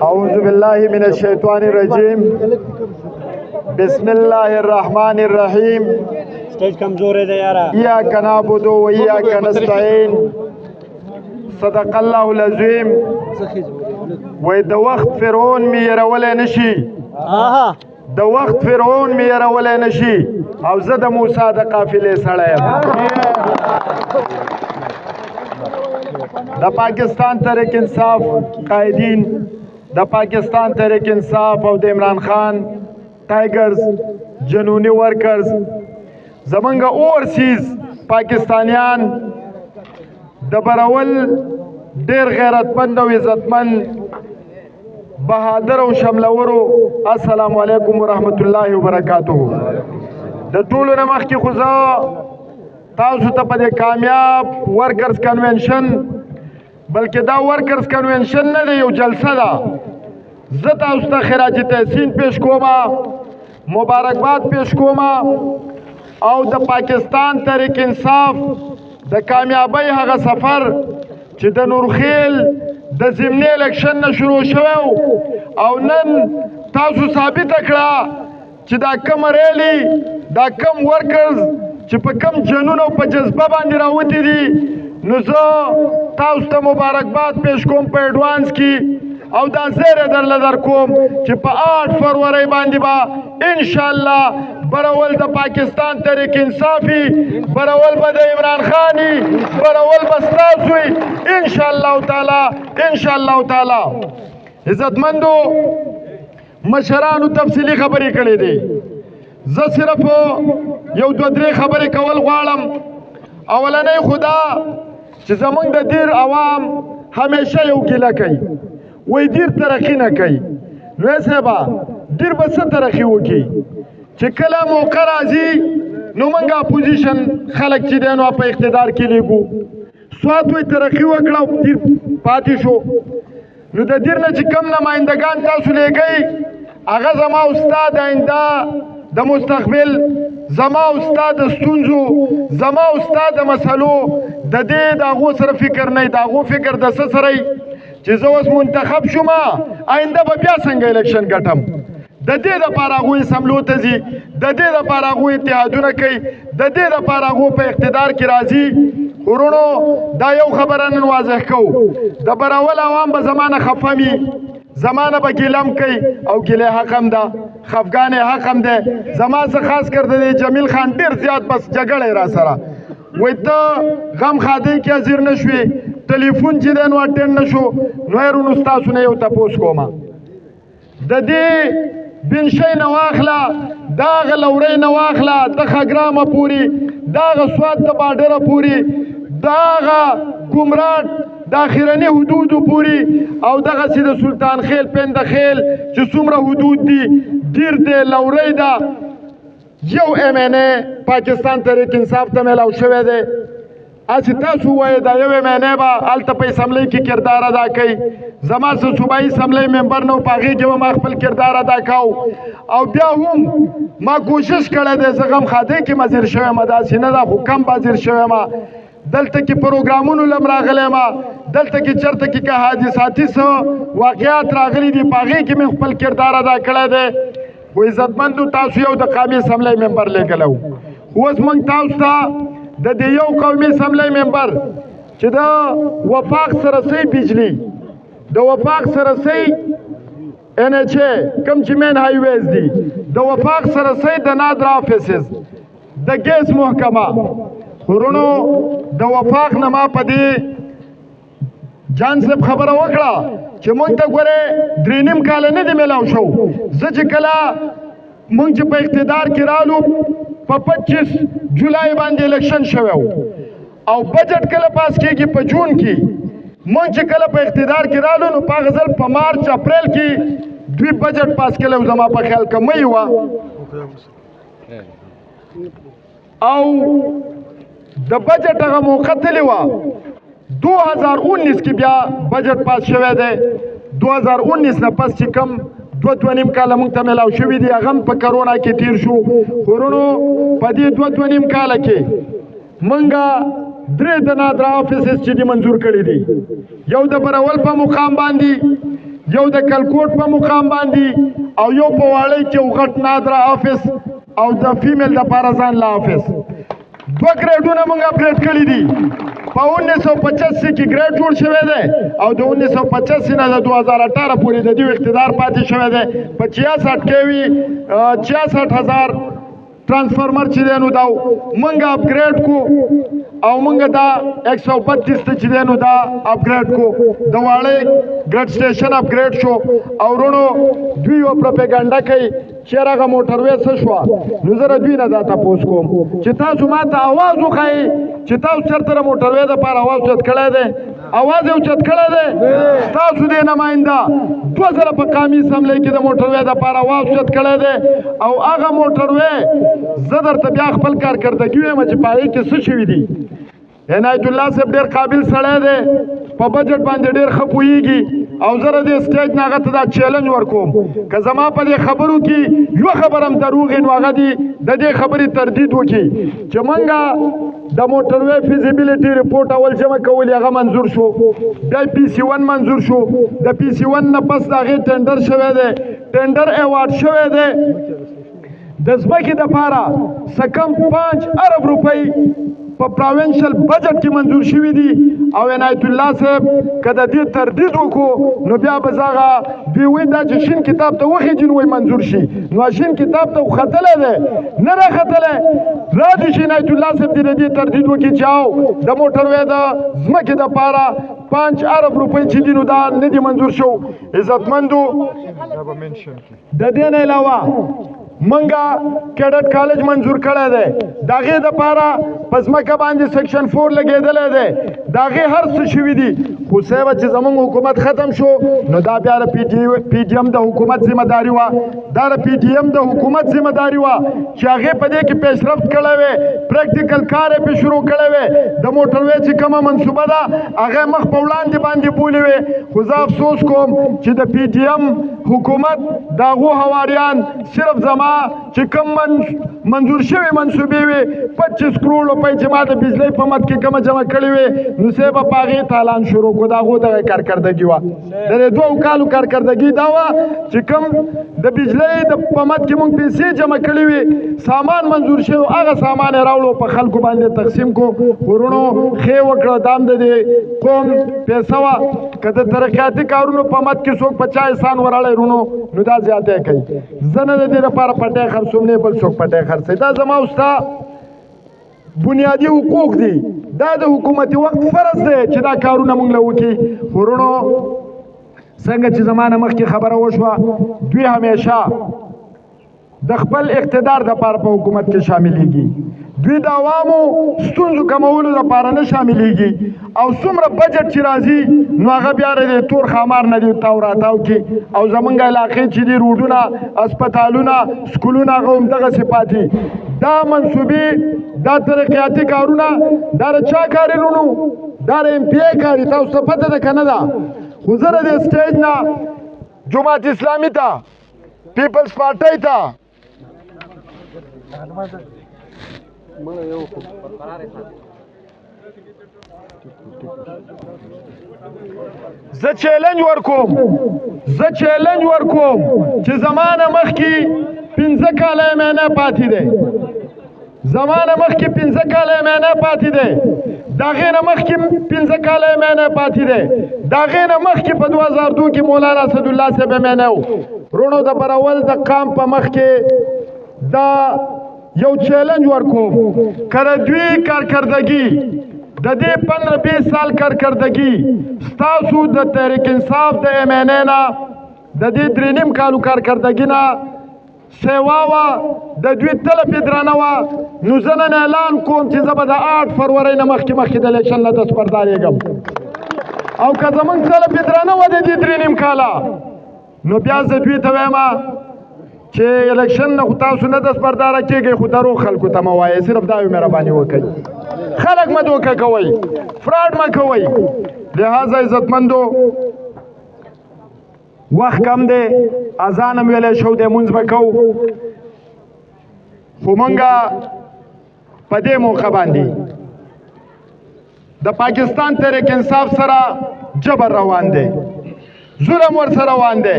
أعوذ بالله من الشيطان الرجيم بسم الله الرحمن الرحيم إياك نعبد وإياك نستعين صدق الله العظيم وإذا وقت فرعون ميرولي نشي د وخت فرعون ميرولي نشي او زه د موسی د قافلې سړی یم د پاکستان تحریک انصاف قائدین د پاکستان تحریک انصاف او د عمران خان ټایګرز جنونی ورکرز زمونږ اورسیز پاکستانیان د برول ډیر غیرتمند او عزتمند بهادر او شملورو السلام علیکم ورحمت الله وبرکاتہ د ټولو نه مخکې خو زه تاسو ته په دې کامیاب ورکرز کنونشن بلکې دا ورکرز کنونشن نه دی یو جلسه ده زه تاسو ته خراج تحسین پیش کوم مبارکباد پیش کوم او د پاکستان تحریک انصاف د کامیابی هغه سفر چې د نورخیل د ضمني الیکشن نه شروع شوی او نن تاسو ثابت کړه چې دا کم ریلی دا کم ورکرز چې په کم جنون او په جذبه باندې راوتی دي نو زه تاسو ته مبارکباد پیش کوم په ایډوانس کې او دا زیره در کوم چې په 8 فروری باندې با ان شاء الله برول د پاکستان تحریک انصافي برول به د عمران خاني برول بستاسوي ان شاء الله تعالی عزتمندو مشرانو تفصیلی خبرې کړې دي زه صرف یو دو درې خبرې کول غواړم اولنۍ خدا چې زمونږ د دیر عوام همیشه یو ګیله کوي وای دیر ترقی نه کوي نو صاحبه دیر به څه ترقی وکړي چې کله موقع راځي نو موږ اپوزیشن خلک چې دی نو په اقتدار کې لیږو سوات وایي ترقي وکړه او دیر پاتې شو نو د دیر نه چې کم نمایندګان تاسو لیږئ هغه زما استاد آینده د مستقبل زما استاد د ستونزو زما استاد د مسلو د دې د هغو سره فکر نه د هغو فکر د څه سره چې زه اوس منتخب شوم آینده به بیا څنګه الیکشن ګټم د دې لپاره هغوی اسمبلو ته ځي د دې لپاره هغوی اتحادونه کوي د دې لپاره هغوی په اقتدار کې راځي ورونو دا یو خبره نن واضح کوو د براول عوام به زمانه خفه وي زمانه به ګیلم کوي او ګیله حق هم ده خفګان حق هم ده زما څخه خاص کر د جمیل خان ډیر زیات بس جګړه را سره وای ته غم خادي کې حاضر نشوي ټلیفون چې دین واټن نشو نو ورونو تاسو نه یو تاسو کومه د دې بنشي نه واخله دا غلوري نه واخله د خګرامه پوری دا غسواد د باډره پوری دا کومرات د اخرنی حدود پوری او دغه سید سلطان خیل پند خیل چې څومره حدود دي ډیر دی لوري دا یو امنه پاکستان تحریک انصاف ته ملاو شوی دی اسی تاسو وای دا یو معنی با الته په اسمبلی کې کردار ادا کوي زما سه صوبایي اسمبلی ممبر نو پاغي کې ما خپل کردار ادا کاو او بیا هم ما کوشش کړه د زغم خاده کې مزیر شوی ما دا سینه دا حکم بازیر شوی ما دلته کې پروګرامونو لم راغلی ما دلته کې چرته کې که حادثاتي سو واقعات راغلي دي پاغي کې مې خپل کردار ادا کړی دی و عزتمندو تاسو یو د قومي اسمبلی ممبر لګلو اوس موږ تاسو ته د دې یو قومي اسمبلی ممبر چې د وفاق سرسي بجلی د وفاق سرسي ان ایچ ای کم چې مین هایویز دي د وفاق سرسي د نادر افیسز د ګیس محکمه ورونو د وفاق نه ما په دې جان صاحب خبره وکړه چې مونږ ته ګوره 3.5 کال نه دی ملاو شو زه چې کله مونږ چې په اقتدار کې رالو په 25 جولای باندې الیکشن شوی او بجټ کله پاس کېږي په جون کې مونږ چې کله په اقتدار کې رالو نو په غزل په مارچ اپریل کې دوی بجټ پاس کړو زما په خیال کمې و او د بجټ هغه موقع تللی و 2019 کې بیا بجټ پاس شوی دی 2019 نه پس چې کم دوه نیم کاله موږ ته میلاو شوي دي هغه هم په کرونا کې تیر شو ورونو په دې دوه نیم کاله کې موږ درې د نادرا افیسز چې دي منظور کړي دي یو د برول په مقام باندې یو د کلکوټ په مقام باندې او یو په واړی کې غټ نادرا افیس او د فیمیل د پاره ځان لا افیس دوه ګریډونه موږ اپډیټ کړي دي په 1985 کې ګریډ جوړ شوی دی او د 1985 نه د 2018 پورې د دې اقتدار پاتې شوی دی په 66 کې وی 66000 ट्रांसफार्मर چې دی نو دا منګه اپګریډ کو او منګه دا 132 چې دی نو دا اپګریډ کو د واړې ګریډ سټیشن اپګریډ شو او ورونو دوی یو پروپاګاندا کوي چې راغه موټروي څه شو نو زه دوی نه دا تاسو کوم چې تاسو ماته आवाज وخایي چې تاسو چرته موټروي د پاره आवाज چت کړی دی आवाज یو چت کړی دی تاسو دې نماینده 2000 په قامي سملې کې د موټروي د پاره आवाज چت کړی دی او هغه موټروي زه درته بیا خپل کارکردګي وایم چې پای کې څه شوي دي عنایت الله صاحب ډېر قابل سړی دی په بجټ باندې ډېر ښه پوهېږي او زه د سټیج نه هغه ته دا چیلنج ورکوم که زما په دې خبرو کې یوه خبره هم دروغ وي نو هغه دي د دې خبرې تردید وکړي چې موږ د موټروي فیزیبیلیټي رپورټ اول جمع کول هغه منظور شو بیا پی سی 1 منظور شو د پی سی 1 نه پس د هغې ټینډر شوی دی ټینډر ایوارډ شوی دی د ځمکې دپاره څه کم 5 ارب روپۍ په پراوینشل بجټ کې منظور شوي دي او عنایت الله صاحب که د دې تردید وکړو نو بیا به زغه دوی وایي دا چې شین کتاب ته وخېږي نو منظور شي نو شین کتاب ته ختلی دی نه راختلی را دي چې عنایت الله صاحب دې د دې تردید وکړي چې او د موټروي د ځمکې دپاره 5 ارب روپۍ چې دي نو دا نه دي منظور شو عزتمندو د دې نه علاوه منګه کیډټ کالج منظور کړی دی د هغې دپاره په ځمکه باندې سیکشن 4 لګېدلی دی د هغې هر څه شوي دي خو صاحبه چې زموږ حکومت ختم شو نو دا بیا د پی ډي ایم د حکومت ذمهداري وه دا د پی ډي ایم د حکومت ذمهداري وه چې هغې په دې کې پیشرفت کړی وی پریکټیکل کار یې پې شروع کړی وی د موټروي چې کومه منصوبه ده هغه مخ په وړاندې باندې بولې وی خو زه افسوس کوم چې د پی ډي ایم حکومت د هغو هواریان صرف زما چې کوم منظور شوی منصوبې وي 25 کروڑ روپۍ چې ما د بجلی په مد کې کومه جمع کړې وي نو صاحبه په هغې تالان شروع کړو د هغو دغه کارکردګي وه د دې 2 کالو کارکردګي دا وه چې کوم د بجلی د په مد کې موږ پیسې جمع کړې وي سامان منظور شوی هغه سامان یې راوړو په خلکو باندې تقسیم کو ورونو ښې وکړه دا هم د دې قوم پیسه وه که د ترقیاتي کارونو په مد کې څوک په چا احسان ورړی رونو نو دا زیاتی کوي زه نه د دې لپاره پټی خرڅوم نه بل څوک پټی خرڅوي دا زما او ستا بنیادي حقوق دي دا د حکومتي وخت فرض دی چې دا کارونه موږ له وکړي ورونو څنګه چې زما نه مخکې خبره وشوه دوی همیشه د خپل اقتدار دپاره په حکومت کې شاملېږي دوی د عوامو ستونزو کمولو دپاره نه شاملېږي او څومره بجټ چې راځي نو هغه بیا د تور خامار نه دی تاو راتاو کې او زمونږ علاقې چې دي روډونه اسپتالونه سکولونه هغه همدغسې پاتې دا منصوبې دا ترقیاتي کارونه دا د چا کاري رونو دا د ایم پی ای کاري تاسو ته پته ده که نه ده خو زه د دې سټیج نه جماعت اسلامي ته پیپلز پارټۍ ته زه چیلنج ورکوم چې زمانه مخکې 15 کاله یې معنی پاتې دی زمانه مخکې 15 کاله یې معنی پاتې دی د هغې نه مخکې 15 کاله یې معنی پاتې دی د هغې نه مخکې په 2002 کې مولانا اسدالله صاحب یې معنی و رونو د برول د قام په مخ کې دا یو چیلنج ورکوم که د دوی کارکردګي د دې 15-20 سال کارکردګي ستاسو د تحریک انصاف د ایم این اے نه د دې 3.5 کالو کارکردګي نه سیوا وه د دوی تله پې درانه وه نو زه نن اعلان کوم چې زه به د 8 فروری نه مخکې د الیکشن نه دستبردارېږم او که زموږ تله پې درانه وه د دې 3.5 کاله نو بیا زه دوی ته وایم چې الیکشن نه خو تاسو نه دستبرداره کېږئ خو درو خلکو ته مه وایئ صرف دا یو مهرباني وکئ خلک مه دوکه کوئ فراډ مه کوئ لہذا عزتمندو وخت کم دی اذان هم ویلی شو دی مونځ به کوو خو مونږه په دې موقع باندې د پاکستان تحریک انصاف سره جبر روان دی ظلم ورسره روان دی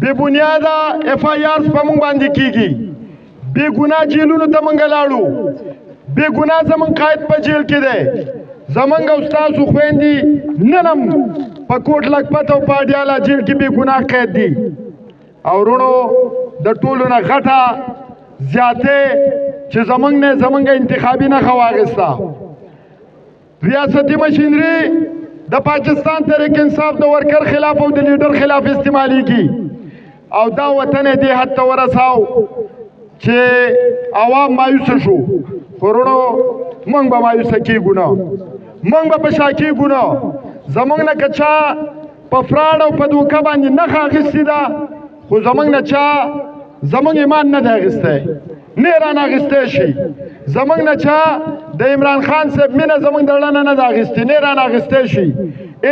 بې بنیاده اف آی آرز په مونږ باندې کیږي بې ګناه جیلونو ته مونږ لاړو بې ګناه زمونږ قاید په جیل کې دی زمونږ او ستاسو خویندې نن هم په کوټ لکپت او په اډیاله جیل کې بې ګناه قید دي او وروڼو د ټولو نه غټه زیاتې چې زمونږ نه زمونږ انتخابي نښه واخیسته ریاستی مشینری د پاکستان تحریک انصاف د ورکر خلاف او د لیډر خلاف استعمالیږي او دا وطن دې حد ته ورساو چې عوام مایوسه شو خو وروڼو موږ به مایوسه کیږو نه موږ به په شا کیږو نه زموږ نه که چا په فراډ او په دوکه باندې نښه اخیستې ده خو زموږ نه چا زموږ ایمان نه دی اخیستی نه یې رانه اخیستی شي زموږ نه چا د عمران خان صاحب مینه زموږ د زړه نه ده اخیستې نه یې رانه اخیستی شي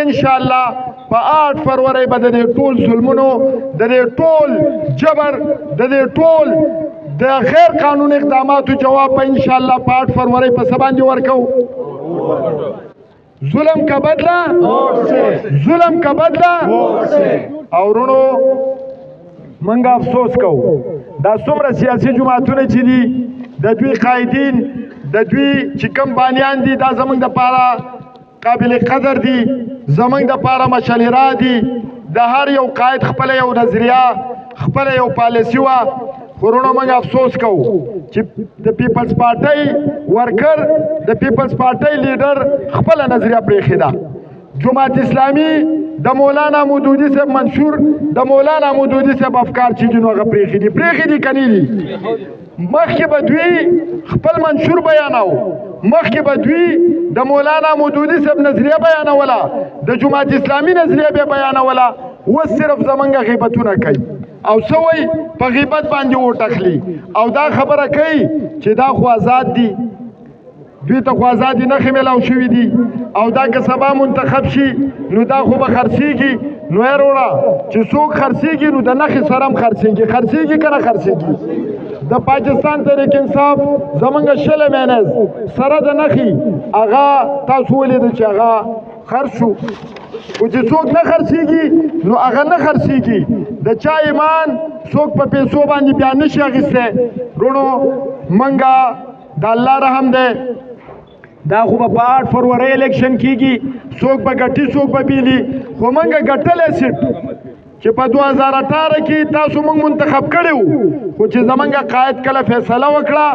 انشاءالله په 8 فروری به د دې ټول ظلمونو د دې ټول جبر د دې ټول د غیر قانون اقداماتو جواب په انشاءالله په 8 فروری په څه باندې ورکو ظلم کا بدلا ظلم کا بدلا او وروڼو منګه افسوس کوو دا څومره سیاسي جماعتونه چې دي د دوی قائدین د دوی چې کوم بانیان دي دا زموږ دپاره قابل قدر دي زموږ دپاره مشلره دي د هر یو قائد خپله یو نظریه خپله یو پالیسي وه خو وروڼو موږ افسوس کوو چې د پیپلز پارټۍ ورکر د پیپلز پارټۍ لیډر خپله نظریه پرېښې ده جماعت اسلامی د مولانا مودودي صاحب منشور د مولانا مودودي صاحب افکار چې دي نو هغه پرېښې دي که نه دي مخکې به دوی خپل منشور بیاناو مخکې به دوی د مولانا مودودي صاحب نظریه بیانوله د جماعت اسلامي نظریه به بیانوله اوس صرف زمونږ غیبتونه کوي او څه وایي په غیبت باندې وټخلي او دا خبره کوي چې دا خو آزاد دي دوی ته خو ازادي نښې میلاو شوي دي او دا که سبا منتخب شي نو دا خو به خرڅېږي نو یې وروړه چې څوک خرڅېږي نو د نښې سره هم خرڅېږي که نه خرڅېږي د پاکستان تحریک انصاف زمونږ شله مینز سره د نښې هغه تاسو ولیده چې هغه خرڅ شو خو چې څوک نه خرڅېږي نو هغه نه خرڅېږي د چا ایمان څوک په پیسو باندې بیا نشي اخیستی وروڼو منګه د الله رحم دی دا خو به په 8 فروری الیکشن کیږي څوک به ګټي څوک به بیلي خو موږ ګټلی سیټ چې په 2018 کې تاسو موږ منتخب کړی وو خو چې زمونږ قائد کله فیصله وکړه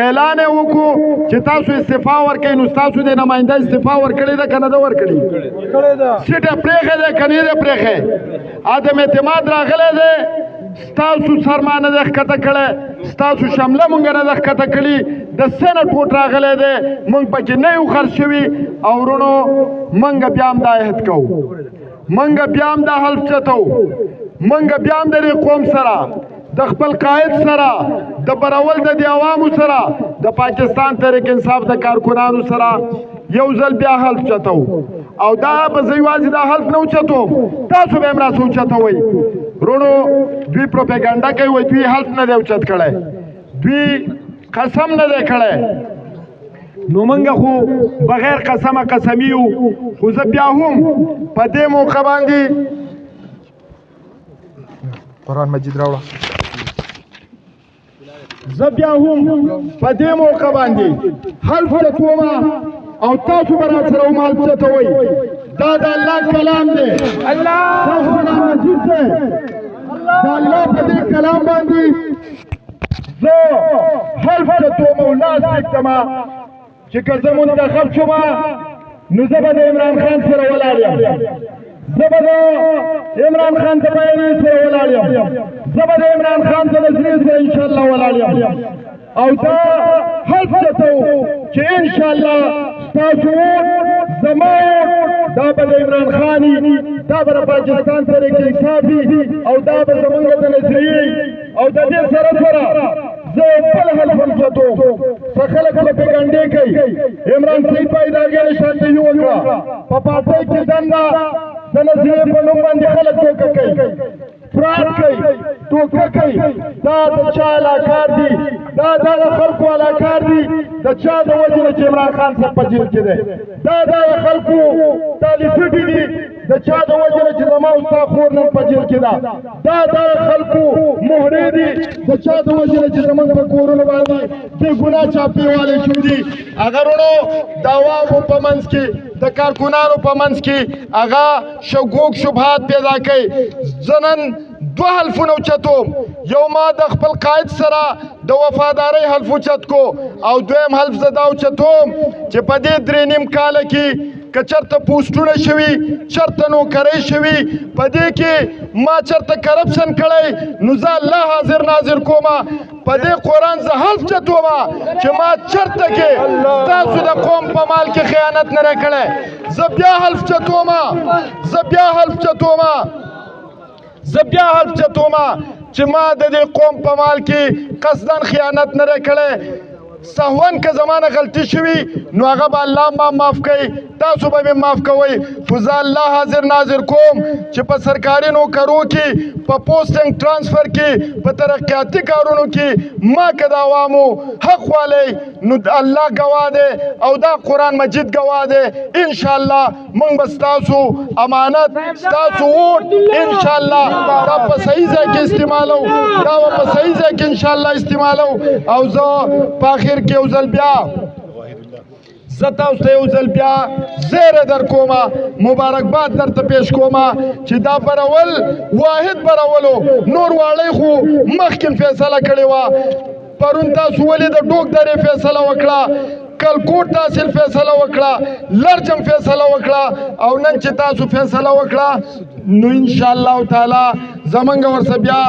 اعلان یې وکړو چې تاسو استعفا ورکوئ نو ستاسو د نماینده استعفا ورکړې ده که نه ده ورکړې سیټ یې پرېښی دی که نه دی پرېښی عدم اعتماد راغلی دی ستاسو سرما نه ده ښکته کړی ستاسو شمله مونږ نه ده ښکته کړي د سینټ ووټ راغلی دی مونږ پکې نه یو خرڅ شوي او وروڼو مونږ بیا هم دا عهد کوو مونږ بیا هم دا حلف چتو مونږ بیا هم د دې قوم سره د خپل قائد سره د برول د دې عوامو سره د پاکستان تحریک انصاف د کارکنانو سره یو ځل بیا حلف چتو او دا به زه یوازې دا حلف نه اوچتوم تاسو به هم راسه اوچتوئ وروڼو دوی پروپیګنډا کوي وایي دوی حلف نه دی اوچت کړی دوی قسم نه دی کړی نو موږ خو بغیر قسمه قسمي یو خو زه بیا هم په دې موقع باندې قرآن مجید راوړه زه بیا هم په دې موقع باندې حلف چتوم او تاسو به راسره هم حلف چتوئ دا د الله کلام دی تاسو قرآن مجید دی د الله په دې کلام باندې زه حلف چتوم او لاس ږدم چې که زه منتخب شوم نو زه به د عمران خان سره ولاړ یم زه به د عمران خان د بیانیې سره ولاړ یم زه به د عمران خان د نظریې سره انشاءالله ولاړ یم او دا حلف چتو چې انشاءالله ستاسو زما دا به د عمران خاني دا به د پاکستان تحریک انصافي او دا به زمونږ د نظریې او د دې سره سره زه بل حلف هم چتوم څه خلک پروپیګنډې کوي عمران صاحب باید هغې شانتهي وکړه په پارټۍ کې دنده د نظریې په نوم باندې خلک دوکه کوي فراد کوي دوکه کوي دا د چا علاکار دي دا دغه خلکو علاکار دي د چا د وجې نه چې عمران خان صاحب په جیل کې دی دا دغه خلکو تالیفټي دي د چا د وجې نه چې زما او ستا خور نن په جیل کې ده دا دغه خلکو مهرې دي د چا د وجې نه چې زموږ په کورونو باندې بې ګناه چاپېوالی شوي دي هغه وروڼو د عوامو په منځ کې د کارکونانو په منځ کې هغه شکوک شبهات پیدا کوي زه نن دو حلفونه اوچتوم یو ما د خپل قائد سره د وفادارۍ حلف اوچت کو او دویم حلف زه دا اوچتوم چې په دې 3.5 کاله کې که چرته پوسټونه شوي چرته نوکرۍ شوي په دې کې ما چرته کرپشن کړی نو زه الله حاضر ناظر کومه په دې قرآن زه حلف چتومه چې ما چرته کې ستاسو د قوم په مال کې خیانت نه دی کړی زه بیا حلف چتومه چې ما د دې قوم په مال کې قصداً خیانت نه دی کړی سهون که زمانه غلطی شوي نو هغه به الله ما معاف کوي تاسو به مې معاف کوئ خو زه الله حاضر ناظر کوم چې په سرکاري نوکرو کې په پوسټنګ ټرانسفر کې په ترقیاتي کارونو کې ما که د عوامو حق والی نو الله ګواه دی او دا قرآن مجید ګواه دی انشاءالله موږ به ستاسو امانت ستاسو ووټ انشاءالله دا په صحیح ځای کې استعمالو انشاءالله استعمالو او زه په آخر کې یو ځل بیا زه تاسو ته یو ځل بیا زیره در کومه مبارکباد درته پیش کومه چې دا برول واحد برولو نور واړی خو مخکې فیصله کړې وه پرون تاسو ولې د ډوک درې فیصله وکړه کلکوټ تحصیل فیصله وکړه لرجم فیصله وکړه او نن چې تاسو فیصله وکړه نو انشاءالله تعالی زمونږ ورسره بیا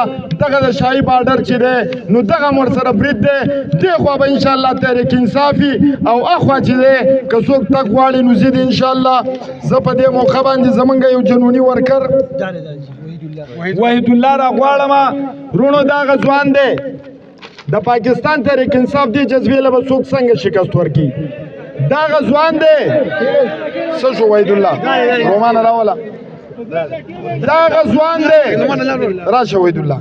دغه د شاهي بارډر چې دی نو دغه هم ورسره برید دی دې خوا به انشاءالله تحریک انصافي او اخوا چې دی که څوک تګ غواړي نو زه د انشاءالله زه په دې موقع باندې زمونږ یو جنوني ورکر وحید الله را غواړم رونو دغه ځوان دی د پاکستان تحریک انصاف دی جذبې له به څوک څنګه شکست ورکړي دغه ځوان دی څه شو وحید الله رومانه راوله دغه ځوان دی راشه وحید الله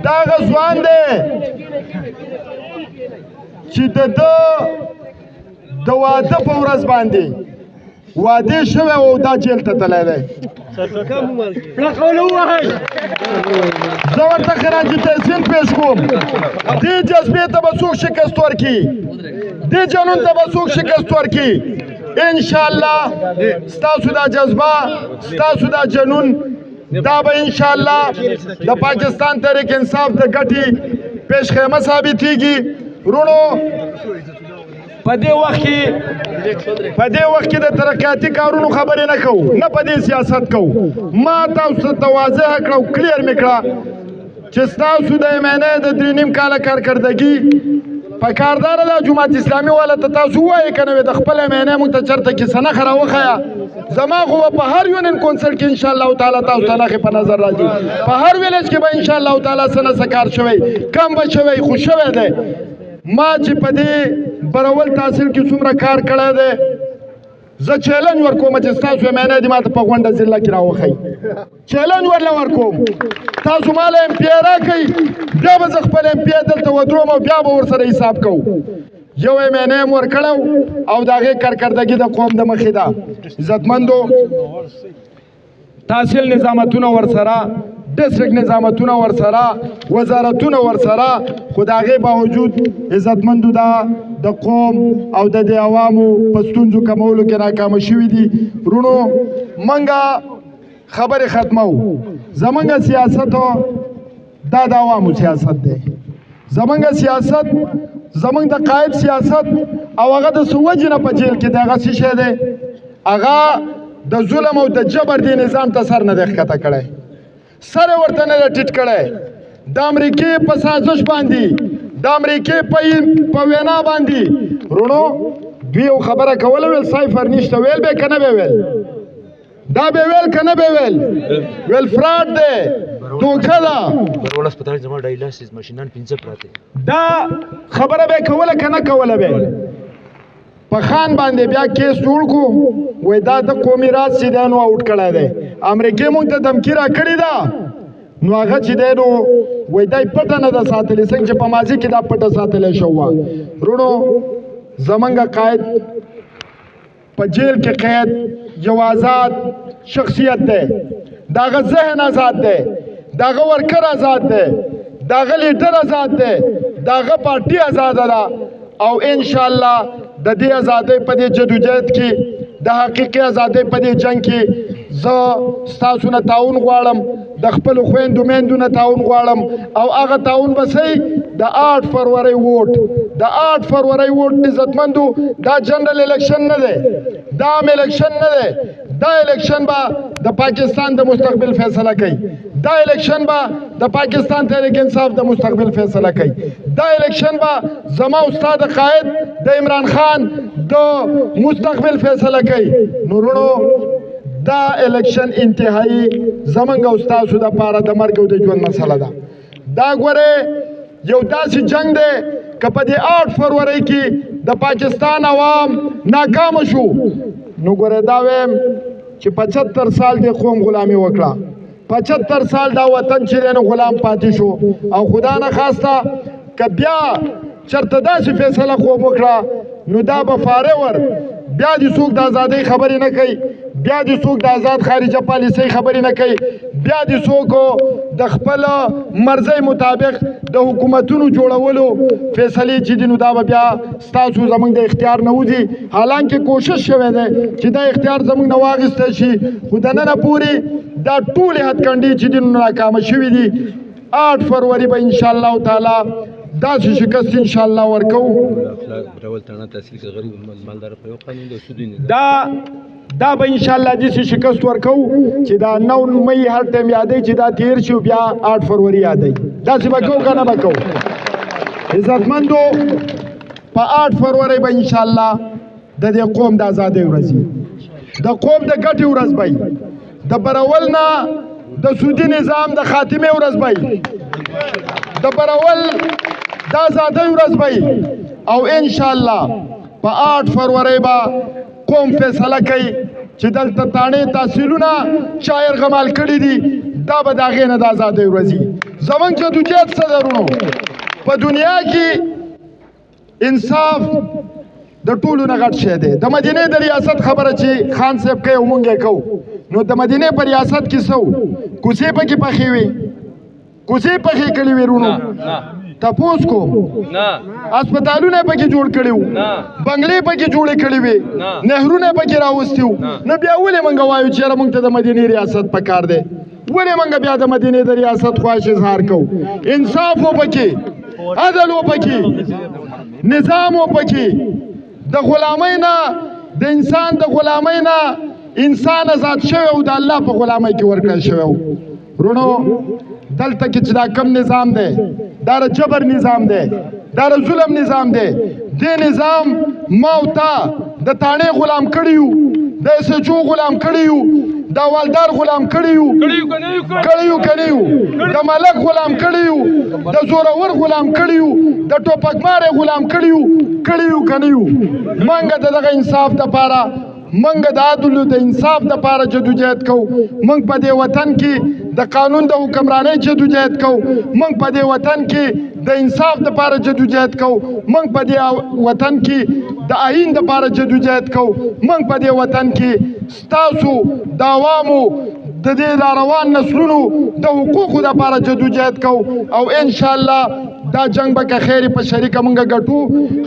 دغه ځوان دی چې د واده په ورځ باندې واده شوی او دا جیل ته تللی دی زه ورته خراج تحسین پیش کوم دې جذبې ته به څوک شکست ورکړي دې جنون ته به څوک شکست ورکړي انشاءالله ستاسو دا جذبه ستاسو دا جنون دا به انشاءالله د پاکستان تحریک انصاف د ګټې پیش خیمه ثابتېږي رونو په دې وخت کې د ترقیاتي کارونو خبرې نه کوو نه په دې سیاست کوو ما تاسو ته واضح کړه او کلیر مې کړه چې ستاسو د MNA د 3.5 کاله کارکردګي په کارداره ده جماعت اسلامي والا ته تاسو ووایئ که نه وي د خپل MNA موږ ته چېرته کیسه نښه راوښیه زما خو به په هر یونین کونسل کې انشاءالله تعالی تاسو ته نښې په نظر راځي په هر ویلیج کې به انشاءالله تعالی څه نه څه کار شوی کم به شوی خو شوی دی ما چې په دې برول تحصیل کې څومره کار کړی دی زه چیلنج ورکوم چې ستاسو MNA دې ماته په غونډه ضلع کې راوښیي چیلنج ورله ورکوم تاسو ماله MPA راکئ بیا به زه خپل MPA دلته ودروم او بیا به ورسره حساب کوو یو MNA م ورکړی او د هغې کارکردګي د قوم د مخې ده عزتمندو تحصیل نظامتونه ورسره ډسټرک نظامتونه ورسره وزارتونه ورسره خو د هغې باوجود عزتمندو دا د قوم او د دې عوامو په ستونزو کمولو کې ناکامه شوي دي رونو منګه خبرې ختمو زمونږ سیاست دا د عوامو سیاست دی زمونږ سیاست زمونږ د قائد سیاست او هغه د څه وجې نه په جیل کې دی هغه څه شی دی هغه د ظلم او د جبر دې نظام ته سر نه دی ښکته کړی سر ورته نه دی ټیټ کړی د امریکې په سازش باندې د امریکې په وینا باندې رونو دوی یو خبره کوله ویل سایفر نشته ویل به که نه به ویل دا به ویل که نه به ویل فراډ دی دوکه ده دا خبره به کوله که نه کوله به په خان باندې بیا کیس جوړ کو وای دا د قومي راز چې دی نو آوټ کړی دی امریکې موږ ته دمکي را کړې ده نو هغه چې دی نو وای دا یې پټه نه ده ساتلې څنګه چې په ماضي کې دا پټه ساتلی شو وه وروڼو زمونږ قائد په جیل کې قید یو آزاد شخصیت دی د هغه ذهن آزاد دی د هغه ورکر آزاد دی د هغه لیډر آزاد دی د هغه پارټي آزاده ده او انشاءالله د دې ازادۍ په دې جدوجہد کې د حقیقي ازادۍ په دې جنگ کې زه ستاسو نه تعاون غواړم د خپلو خویندو میندو نه تعاون غواړم او هغه تعاون به صحیح د 8 فروری ووټ د 8 فروری ووټ عزتمندو دا جنرال الیکشن نه دی دا عام الیکشن نه دی دا الیکشن به د پاکستان د مستقبل فیصله کوي دا الیکشن به د پاکستان تحریک انصاف د مستقبل فیصله کوي دا الیکشن به زما استاد قائد د عمران خان د مستقبل فیصله کوي نو وروڼو دا الیکشن انتهایی زمونږ او ستاسو دپاره د مرګ او د ژوند مسله ده دا ګورې یو داسې جنگ دی که په دې 8 فروری کې د پاکستان عوام ناکامه شو نو ګورې دا وایم چې 75 سال د قوم غلامي وکړه 75 سال دا وطن چې دی نو غلام پاتې شو او خدا نه خواسته که بیا چرته داسې فیصله قوم وکړه نو دا به فارور بیا دې څوک د ازادۍ خبرې نه کوي بیا دې څوک د آزاد خارجه پالیسۍ خبرې نه کوي بیا دې څوک د خپل مرضۍ مطابق د حکومتونو جوړولو فیصلې چې دي نو دا به بیا ستاسو زموږ د اختیار نه وځي حالانکه کوشش شوی دی چې دا اختیار زموږ نه واخیستی شي خو د ننه پورې دا ټولې هتکنډې چې دي نو ناکامه شوي دي 8 فروری به انشاءالله تعالی داسې شکست انشاءالله ورکو دا به انشاءالله داسې شکست ورکو چې دا 9 مئی هر ټایم یادوي چې دا تیر شي بیا 8 فروری یادوي داسې به کوو که نه به کوو عزتمندو په 8 فروری به انشاءالله د دې قوم د ازادۍ ورځ د قوم د ګټې ورځ به د برول نه د سودي نظام د خاتمې ورځ به د برول د ازادۍ ورځ به او انشاءالله په 8 فروری به قوم فیصله کوي چې دلته تاڼې تحصیلونه چا یرغمال کړي دي دا به د هغې نه د ازادۍ ورځ زموږ جدوجہد څه ده وروڼو په دنیا کې انصاف د ټولو نه غټ شی دی د مدینې د ریاست خبره چې خان صاحب کوي او مونږ یې کوو نو د مدینې په ریاست کې څه کوڅې پکې پخې وې کوڅې پخې کړې وې وروڼو تپوس کوم هسپتالونه پکې جوړ کړي وو بنګلې پکې جوړې کړې وې نهرونه پکې راوستي وو نو بیا ولې موږ وایو چې یاره موږ ته د مدینې ریاست پکار دی ولې موږ بیا د مدینې د ریاست خواهش اظهار کوو انصاف و پکې عدل و پکې نظام و پکې د غلامۍ نه د انسان د غلامۍ نه انسان آزاد شوی او د الله په غلامۍ کې ورکړی شوی وروڼو دلته کې چې دا کم نظام دی دا د جبر نظام دی دا د ظلم نظام دی دې نظام ما او تا د تاڼې غلام کړي یو د SHO غلام کړي یو د والدار غلام کړي یو د ملک غلام کړي یو د زورور غلام کړي یو د ټوپکمار غلام کړي یو منګه دغه انصاف دپاره منګ د عدل د انصاف د پاره جدوجہد کو منګ په دې وطن کې د قانون د حکمرانۍ جدوجہد کو منګ په دې وطن کې د انصاف د پاره جدوجہد کو منګ په دې وطن کې د آئین د پاره جدوجہد کو منګ په دې وطن کې ستاسو د عوامو د دې روان نسلونو د حقوقو د پاره جدوجہد کو او ان شاء الله دا جنگ به که خیر په شریکه مونږ ګټو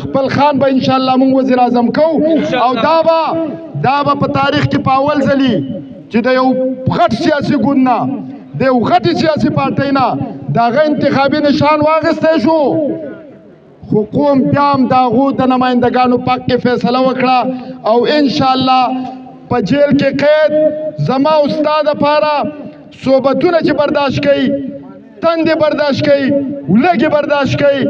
خپل خان به ان شاء الله مونږ وزیر اعظم کو او دا به په تاریخ کې په اول ځلې چې د یو غټ سیاسي ګوند نه د یو غټې سیاسي پارټۍ نه د هغه انتخابي نشان واخیستی شو خو قوم بیا هم د هغو د نمایندګانو په حق کې فیصله وکړه او ان شاء الله په جیل کې قید زما او ستا دپاره صحبتونه چې برداشت کوي تندې برداشت کوي ولګې برداشت کوي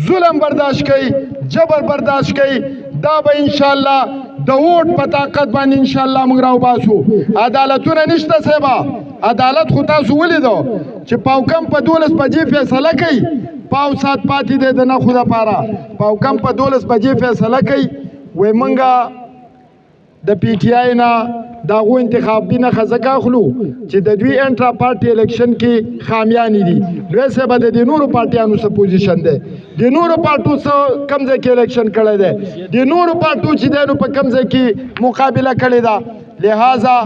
ظلم برداشت کوي جبر برداشت کوي دا به انشاءالله د ووټ په طاقت باندې انشاءالله موږ راوباسو عدالتونه نشته صاحبه عدالت خو تاسو ولیدو چې پاوکم په 12 بجې فیصله کوي پاو سات پاتې دی د نښو دپاره پاوکم په 12 بجې فیصله کوي وای منګه د پی ټی آی نه داغو انتخابي نه ځکه اخلو چې د دوی انټرا پارټي الیکشن کې خامیانې دي. دوی صاحب د نورو پارټیانو څه پوزیشن دی، د نورو پارټو څه کم ځای کې الیکشن کړی دی، د نورو پارټو چې دی نو په کم ځای کې مقابله کړې ده. لہذا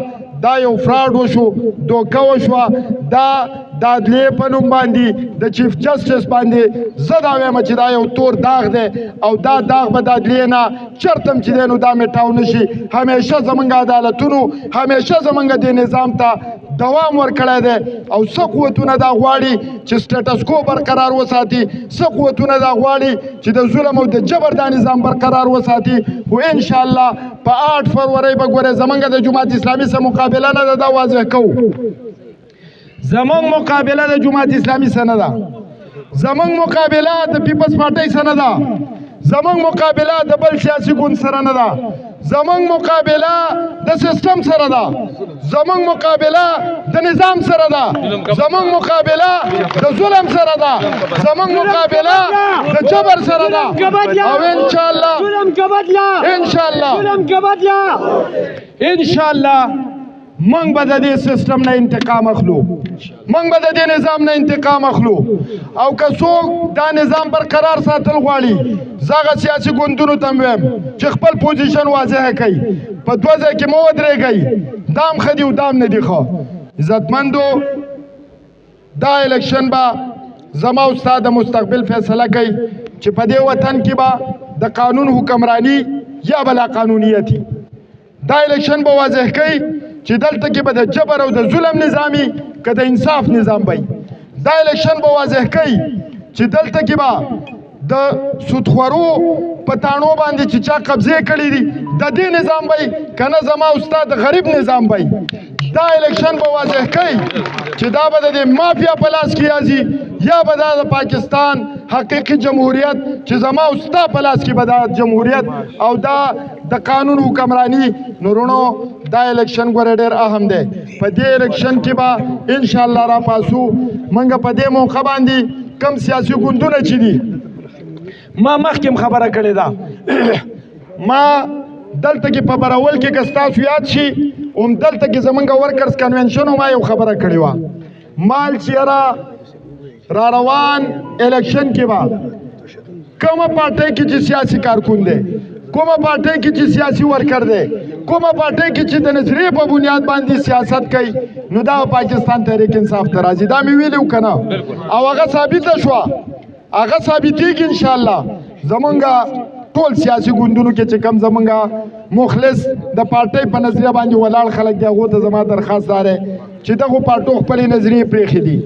دا یو فراډ وشو، دوکه وشوه. دا د عدلیې په نوم باندې د چیف جسټس باندې زه دا وایم چې دا یو تور داغ دی او دا داغ به د عدلیې نه چرته هم چې دی نو دا میټاو نه شي. همیشه زمونږ عدالتونو همیشه زمونږ دې نظام ته دوام ورکړی دی او څه قوتونه دا غواړي چې سټیټس کو برقرار وساتي، څه قوتونه دا غواړي چې د ظلم او د جبر دا نظام برقرار وساتي. خو انشاءالله په 8 فروری به ګورئ زمونږ د جماعت اسلامي سره مقابله نه ده، دا واضح کوو. زمونږ مقابله د جماعت اسلامي سره نه ده، زمونږ مقابله د پیپلز پارټۍ سره نه ده، زمونږ مقابله د بل سیاسي ګوند سره نه ده، زمونږ مقابله د سیستم سره ده، زمونږ مقابله د نظام سره ده، زمونږ مقابله د ظلم سره ده، زمونږ مقابله د جبر سره ده. او انشاءالله منگ با دا دی سسٹم نا انتقام اخلو، منگ با دا دی نظام نا انتقام اخلو. او کسوک دا نظام برقرار ساتل غواړي زاغه سیاسی ګوندونو تمویم چې خپل پوزیشن واضح کړي، په دوه ځای کې مو ودرېږئ، دام ښه دي او دام نه دي ښه. عزتمندو دا الیکشن به زما او ستا د مستقبل فیصله کوي چې په دې وطن کې به د قانون حکمرانی یا بلا قانونیتی. دا الیکشن به واضح کوي چې دلته کې به د جبر او د ظلم نظامي که د انصاف نظام وي. دا الیکشن به واضح کوي چې دلته کې به د سودخورو په تاڼو باندې چې چا قبضې کړي دي د دې نظام وي که نه زما او ستا د غریب نظام وي. دا الیکشن به واضح کوي چې دا به د دې مافیا په لاس کې راځي یا به دا د پاکستان حقیقي جمهوریت چې زما او ستا په لاس کې به دا جمهوریت او دا د قانون حکمرانی. نورونو دا الیکشن ګوره ډېر اهم دی. په دې الیکشن کې به انشاءالله را پاسو. موږ په دې موقع باندې کم سیاسي ګوندونه چې دي ما مخکې خبره کړې ده ما دلته کې په براول کې که ستاسو یاد شي هم دلته کې زمونږ ورکرز کنونشن ما یو خبره کړې وه مال چې را روان الیکشن کې به کومه پارټۍ کې چې سیاسي کارکون دی، کومه پارټۍ کې چې سیاسي ورکر دی، کومه پارټۍ کې چې د نظریې په بنیاد باندې سیاست کوي نو دا پاکستان تحریک انصاف ته راځي. دا مې ویلي و که نه؟ او هغه ثابته شوه، هغه ثابتېږي انشاءالله. زمونږ ټول سیاسي ګوندونو کې چې کم زمونږ مخلص د پارټۍ په نظریه باندې ولاړ خلک دي هغو ته زما درخواست دا دی چې دغو پارټو خپلې نظریې پرېښې دي،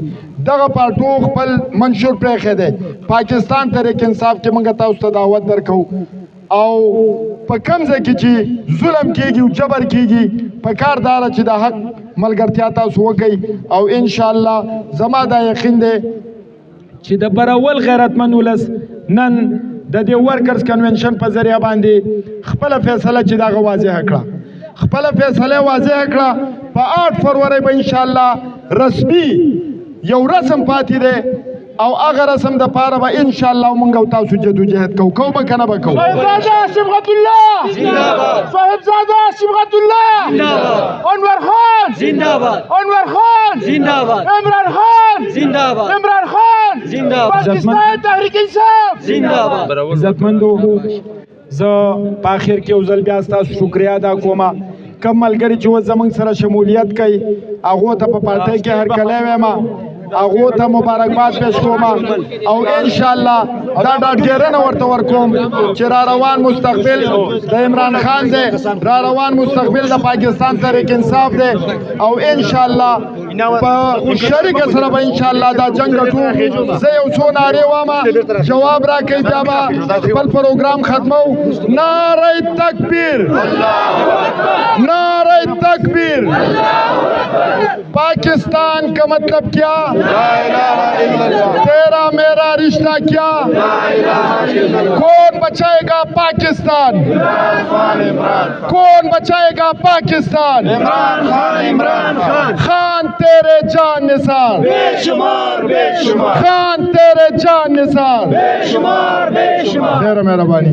دغه پارټو خپل منشور پرېښی دی. پاکستان تحریک انصاف کې موږ تاسو ته دعوت درکوو او په کم ځای کې چې ظلم کېږي او جبر کېږي پکار دا ده چې د حق ملګرتیا تاسو وکئ. او انشاءالله زما دا یقین دی چې د براول غیرتمند ولس نن د دې ورکرز کنونشن په ذریعه باندې خپله فیصله چې دغه واضح کړه، خپله فیصله واضح کړه. په 8 فروری به انشاءالله رسمي یو رسم پاتې دی او هغه رسم د پاره به انشاءالله موږ او تاسو جدوجہد کوو. کوو به که نه به کوو؟ صاحبزاده صبغت الله زنده‌باد، صاحبزاده صبغت الله زنده‌باد، انور خان زنده‌باد، انور خان زنده‌باد، عمران خان زنده‌باد، عمران خان زنده‌باد، پاکستان تحریک انصاف زنده‌باد. عزتمندو زه په آخر کې یو ځل بیا ستاسو شکریه ادا کوم. کم ملګري چې اوس زموږ سره شمولیت کوي هغو ته په پارټۍ کې هرکلی وایم، هغو ته مبارکباد پیش کوم او انشاءالله دا ډاډګیرنه ورته ورکوم چې را روان مستقبل د عمران خان دی، را روان مستقبل د پاکستان تحریک انصاف دی او انشاءالله په شریکه سره به انشاءالله دا جنګ ګټو. زه یو څو نارې وایم جواب راکئ بیا به خپل پروګرام ختمو. نعره تکبیر، نعره تکبیر. پاکستان کا مطلب کیا؟ तेरा मेरा रिश्ता क्या, कौन बचाएगा पाकिस्तान, कौन बचाएगा पाकिस्तान, खान तेरे जान निसार, खान तेरे जान निसार। मेरा मेहरबानी।